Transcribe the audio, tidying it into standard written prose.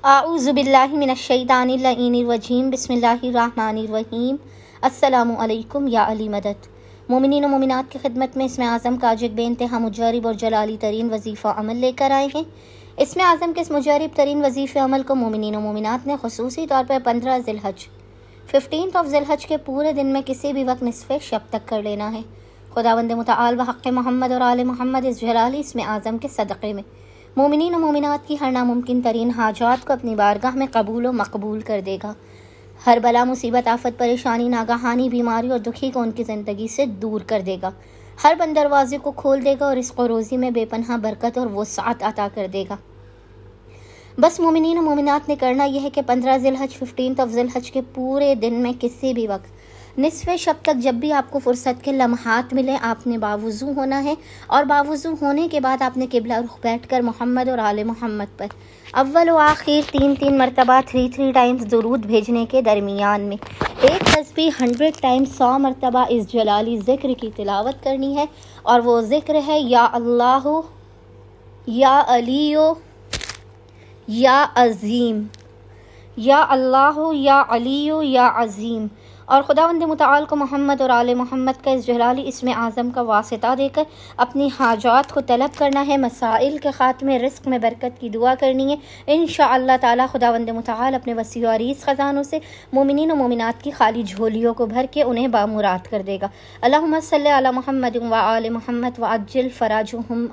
اعوذ باللہ من الشیطان الرجیم بسم اللہ الرحمن الرحیم۔ السلام علیکم یا علی مدد۔ مومنین و مومنات کی خدمت میں اسم اعظم کا آج ایک بے انتہا مجرب اور جلالی ترین وظیفہ عمل لے کر آئے ہیں۔ اسم اعظم کے اس مجرب ترین وظیفہ عمل کو مومنین و مومنات نے خصوصی طور پر 15 ذی الحج 15 ذی الحج کے پورے دن میں کسی بھی وقت نصف شب تک کر لینا ہے۔ خداوند متعال و حق محمد اور آل محمد اس جلالی اسم اعظم کے صدقے میں مومنین و مومنات کی ہر ناممکن ترین حاجات کو اپنی بارگاہ میں قبول و مقبول کر دے گا۔ ہر بلا مصیبت آفت پریشانی ناگہانی بیماری اور دکھی کو ان کی زندگی سے دور کر دے گا۔ ہر بند دروازے کو کھول دے گا اور رزق و روزی میں بے پناہ برکت اور وسعت عطا کر دے گا۔ بس مومنین و مومنات نے کرنا یہ ہے کہ 15 ذی الحج 15 ذی الحج کے پورے دن میں کسی بھی وقت نصف شب تک جب بھی آپ کو فرصت کے لمحات ملیں آپ نے باوضو ہونا ہے، اور باوضو ہونے کے بعد آپ نے قبلہ رخ بیٹھ کر محمد اور آل محمد پر اول و آخر 3 مرتبہ 3 ٹائمز درود بھیجنے کے درمیان میں ایک تسبیح 100 ٹائمز 100 مرتبہ اس جلالی ذکر کی تلاوت کرنی ہے، اور وہ ذکر ہے یا اللہ یا علیو یا عظیم، یا اللہ یا علیو یا عظیم۔ اور خداوند متعال کو محمد اور آل محمد کا اس جلالی اسم اعظم کا واسطہ دے کر اپنی حاجات کو طلب کرنا ہے، مسائل کے خاتمے رزق میں برکت کی دعا کرنی ہے۔ انشاءاللہ تعالی خداوند متعال اپنے وسیع و عریض خزانوں سے مومنین و مومنات کی خالی جھولیوں کو بھر کے انہیں بامراد کر دے گا۔ اللہم صلی علی محمد و آل محمد وعجل فراجہم